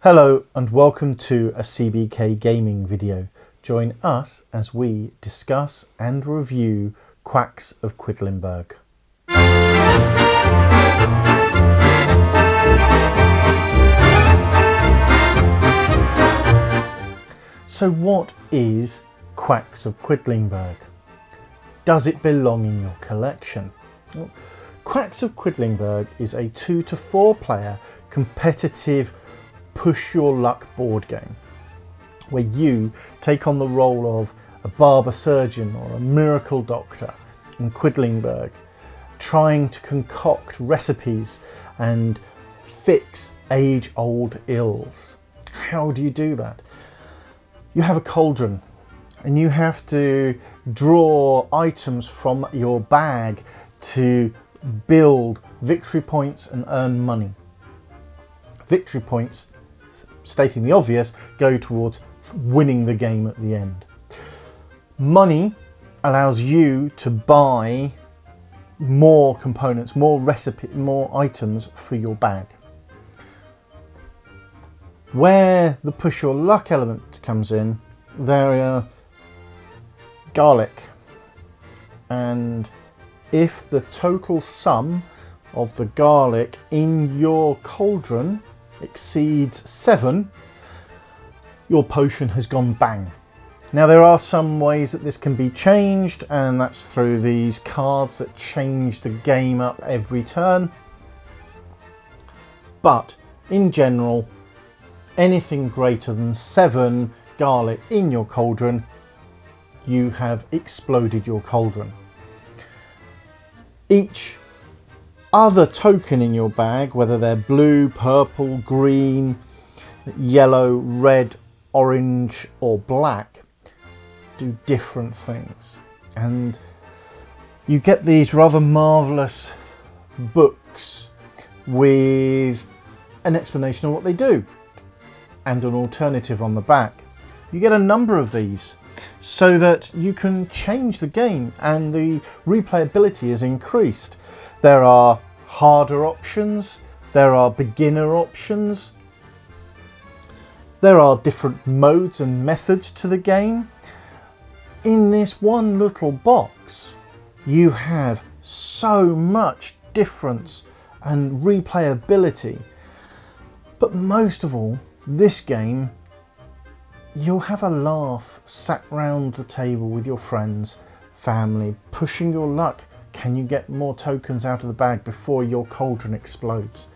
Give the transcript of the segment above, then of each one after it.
Hello and welcome to a CBK gaming video. Join us as we discuss and review Quacks of Quedlinburg. So what is Quacks of Quedlinburg? Does it belong in your collection? Well, Quacks of Quedlinburg is a 2 to 4 player competitive push your luck board game where you take on the role of a barber surgeon or a miracle doctor in Quiddlingberg, trying to concoct recipes and fix age-old ills. How do you do that? You have a cauldron and you have to draw items from your bag to build victory points and earn money. Victory points, stating the obvious, go towards winning the game at the end. Money allows you to buy more components, more items for your bag. Where the push your luck element comes in, there are garlic, and if the total sum of the garlic in your cauldron exceeds 7, your potion has gone bang. Now there are some ways that this can be changed, and that's through these cards that change the game up every turn, but in general anything greater than 7 garlic in your cauldron, you have exploded your cauldron. Each other token in your bag, whether they're blue, purple, green, yellow, red, orange or black, do different things, and you get these rather marvellous books with an explanation of what they do and an alternative on the back. You get a number of these so that you can change the game and the replayability is increased. There are harder options, there are beginner options, there are different modes and methods to the game. In this one little box you have so much difference and replayability, but most of all, this game, you'll have a laugh sat round the table with your friends, family, pushing your luck. Can you get more tokens out of the bag before your cauldron explodes?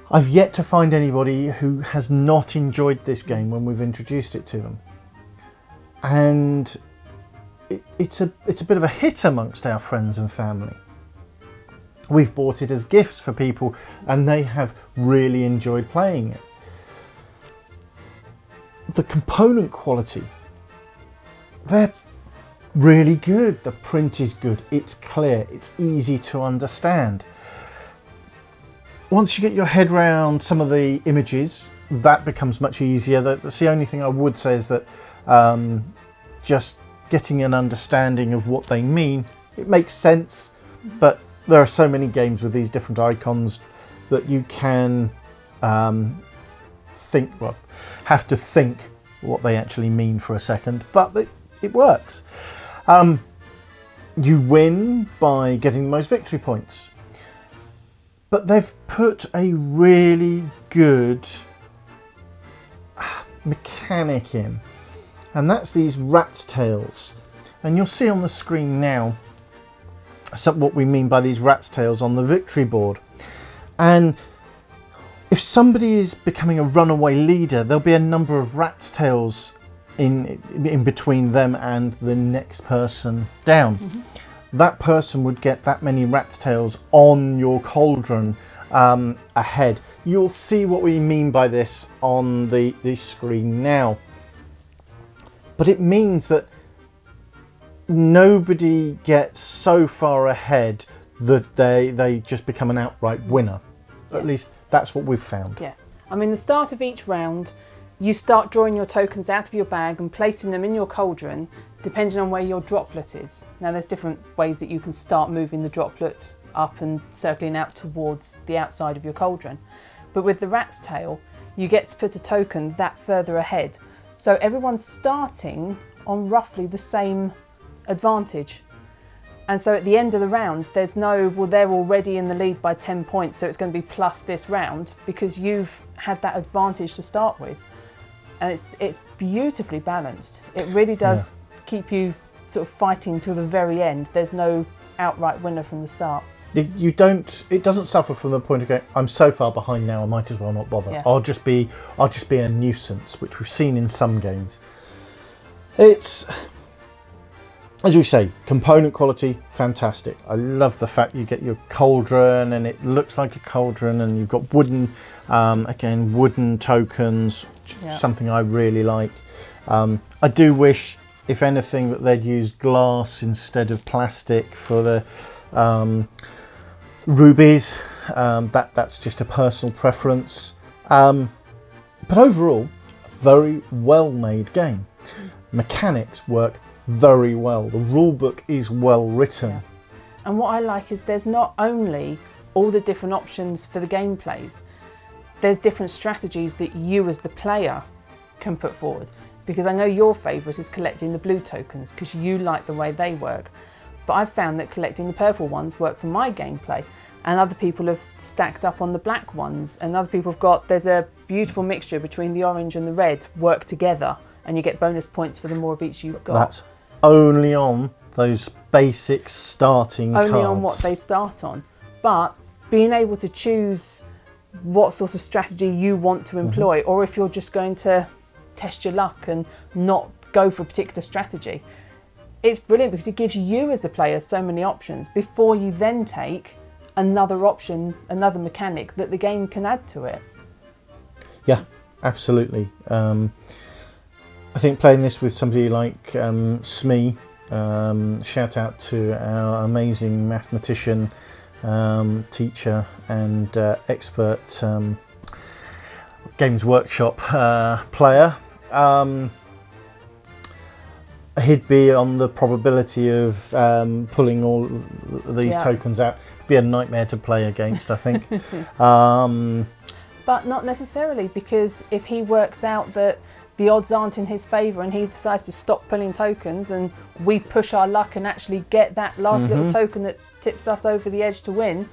I've yet to find anybody who has not enjoyed this game when we've introduced it to them. And it's a bit of a hit amongst our friends and family. We've bought it as gifts for people and they have really enjoyed playing it. The component quality, they're really good. The print is good, it's clear, it's easy to understand. Once you get your head around some of the images, that becomes much easier. That's the only thing I would say, is that just getting an understanding of what they mean, it makes sense, but there are so many games with these different icons that you can have to think what they actually mean for a second, but it works. You win by getting the most victory points, but they've put a really good mechanic in, and that's these rat's tails, and you'll see on the screen now what we mean by these rat's tails on the victory board. And if somebody is becoming a runaway leader, there'll be a number of rat's tails in between them and the next person down. Mm-hmm. That person would get that many rat's tails on your cauldron ahead. You'll see what we mean by this on the screen now. But it means that nobody gets so far ahead that they just become an outright winner. Yeah. At least that's what we've found. Yeah, I mean, the start of each round, you start drawing your tokens out of your bag and placing them in your cauldron, depending on where your droplet is. Now, there's different ways that you can start moving the droplet up and circling out towards the outside of your cauldron. But with the rat's tail, you get to put a token that further ahead. So everyone's starting on roughly the same advantage. And so at the end of the round, there's no, well, they're already in the lead by 10 points, so it's going to be plus this round, because you've had that advantage to start with. And it's beautifully balanced. It really does keep you sort of fighting till the very end. There's no outright winner from the start. It doesn't suffer from the point of going, I'm so far behind now, I might as well not bother. Yeah. I'll just be a nuisance, which we've seen in some games. It's, as we say, component quality, fantastic. I love the fact you get your cauldron and it looks like a cauldron, and you've got wooden, again, wooden tokens, something I really like. I do wish, if anything, that they'd used glass instead of plastic for the rubies. That's just a personal preference. But overall, very well made game. Mechanics work very well. The rulebook is well written. Yeah. And what I like is there's not only all the different options for the gameplays, there's different strategies that you as the player can put forward. Because I know your favourite is collecting the blue tokens because you like the way they work. But I've found that collecting the purple ones work for my gameplay, and other people have stacked up on the black ones, and other people have got, there's a beautiful mixture between the orange and the red work together, and you get bonus points for the more of each you've got. That's only on those basic starting cards. Only on what they start on. But being able to choose what sort of strategy you want to employ, or if you're just going to test your luck and not go for a particular strategy, it's brilliant because it gives you as the player so many options before you then take another option, another mechanic that the game can add to it. Yeah, absolutely. I think playing this with somebody like Smee, shout out to our amazing mathematician, teacher and expert Games Workshop player. He'd be on the probability of pulling all these tokens out. It'd be a nightmare to play against, I think. But not necessarily, because if he works out that the odds aren't in his favour and he decides to stop pulling tokens and we push our luck and actually get that last little token that tips us over the edge to win.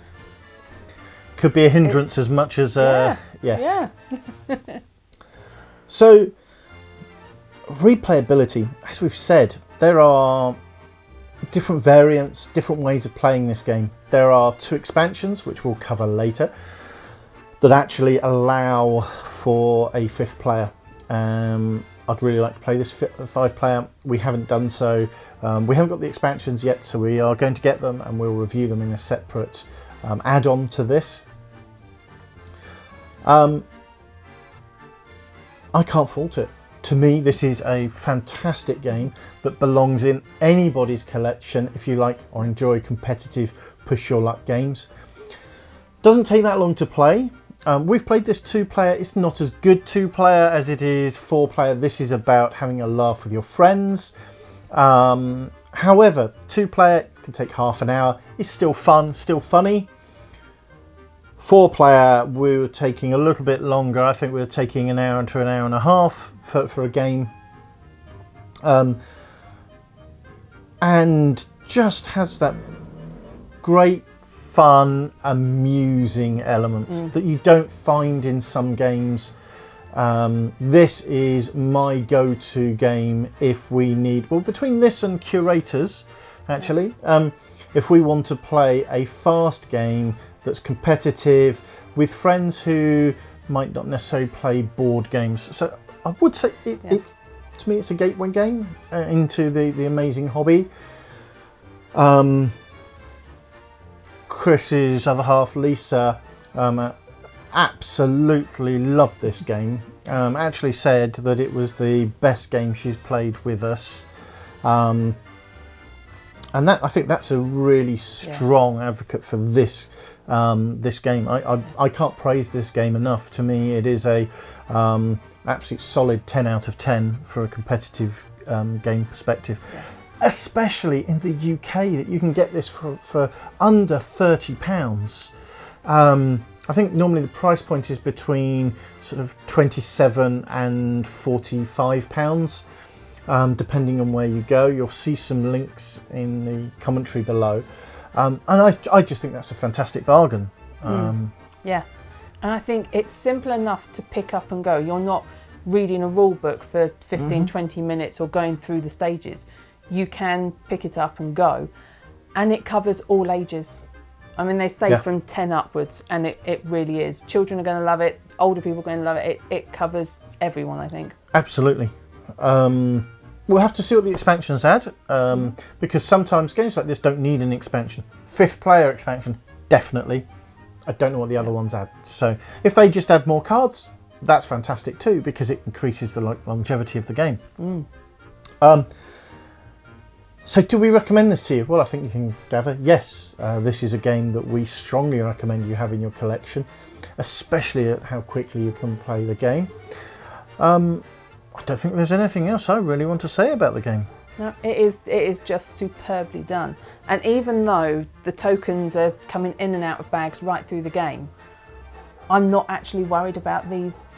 Could be a hindrance as much as... yes. Yeah. So, replayability, as we've said, there are different variants, different ways of playing this game. There are 2 expansions, which we'll cover later, that actually allow for a 5th player. I'd really like to play this 5 player. We haven't done so. We haven't got the expansions yet, so we are going to get them and we'll review them in a separate add-on to this. I can't fault it. To me, this is a fantastic game that belongs in anybody's collection if you like or enjoy competitive push your luck games. Doesn't take that long to play. We've played this 2-player. It's not as good 2-player as it is 4-player. This is about having a laugh with your friends. However, 2-player can take half an hour. It's still fun, still funny. 4-player, we were taking a little bit longer. I think we were taking an hour to an hour and a half for a game. And just has that great, fun, amusing element that you don't find in some games. This is my go-to game if we need, well, between this and Curators, actually, if we want to play a fast game that's competitive with friends who might not necessarily play board games. So I would say to me it's a gateway game into the amazing hobby. Chris's other half, Lisa, absolutely loved this game. Actually said that it was the best game she's played with us. And I think that's a really strong advocate for this this game. I can't praise this game enough. To me, it is a absolute solid 10 out of 10 for a competitive game perspective. Especially in the UK, that you can get this for under £30. I think normally the price point is between sort of £27 and £45, depending on where you go. You'll see some links in the commentary below. And I just think that's a fantastic bargain. Yeah, and I think it's simple enough to pick up and go. You're not reading a rule book for 15, 20 minutes or going through the stages. You can pick it up and go, and it covers all ages. I mean, they say from 10 upwards, and it really is. Children are going to love it, older people are going to love it. It covers everyone, I think. Absolutely. We'll have to see what the expansions add, because sometimes games like this don't need an expansion. 5th player expansion, definitely. I don't know what the other ones add. So if they just add more cards, that's fantastic too, because it increases the longevity of the game. So do we recommend this to you? Well, I think you can gather, yes, this is a game that we strongly recommend you have in your collection, especially at how quickly you can play the game. I don't think there's anything else I really want to say about the game. No, it is just superbly done. And even though the tokens are coming in and out of bags right through the game, I'm not actually worried about these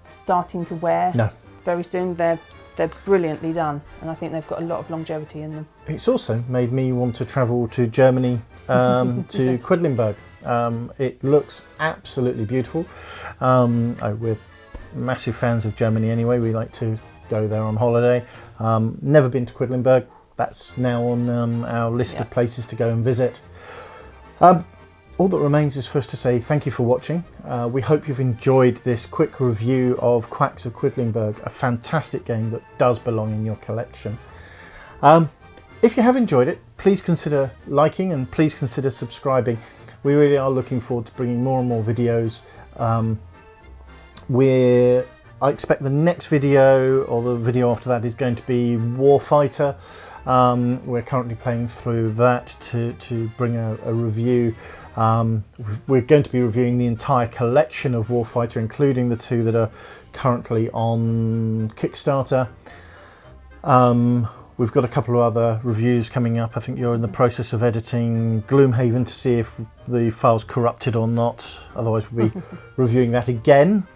starting to wear very soon. They're brilliantly done, and I think they've got a lot of longevity in them. It's also made me want to travel to Germany, to Quiddlingberg. It looks absolutely beautiful. We're massive fans of Germany anyway. We like to go there on holiday. Never been to Quedlinburg. That's now on our list of places to go and visit. All that remains is for us to say thank you for watching. We hope you've enjoyed this quick review of Quacks of Quedlinburg, a fantastic game that does belong in your collection. If you have enjoyed it, please consider liking and please consider subscribing. We really are looking forward to bringing more and more videos. I expect the next video, or the video after that, is going to be Warfighter. We're currently playing through that to bring a review. We're going to be reviewing the entire collection of Warfighter, including the 2 that are currently on Kickstarter. We've got a couple of other reviews coming up. I think you're in the process of editing Gloomhaven to see if the file's corrupted or not. Otherwise we'll be reviewing that again.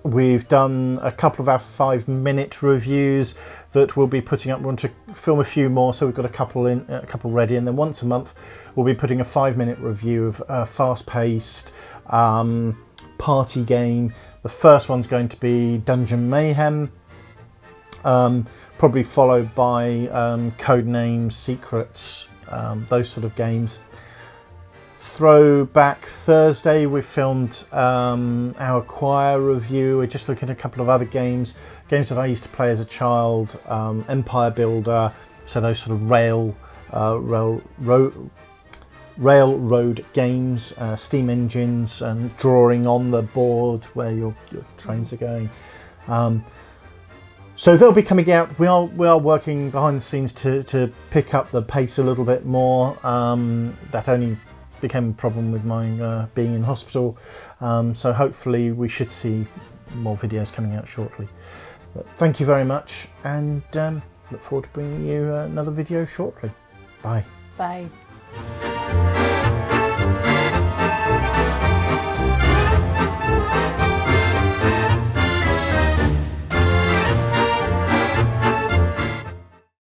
We've done a couple of our 5-minute reviews that we'll be putting up. We want to film a few more, so we've got a couple ready, and then once a month we'll be putting a 5-minute review of a fast-paced party game. The first one's going to be Dungeon Mayhem, probably followed by Codenames, Secrets, those sort of games. Throwback Thursday, we filmed our choir review. We're just looking at a couple of other games that I used to play as a child. Empire Builder, so those sort of railroad games, steam engines, and drawing on the board where your trains are going. So they'll be coming out. We are working behind the scenes to pick up the pace a little bit more. That only became a problem with my being in hospital, so hopefully we should see more videos coming out shortly. But thank you very much, and look forward to bringing you another video shortly. Bye. Bye.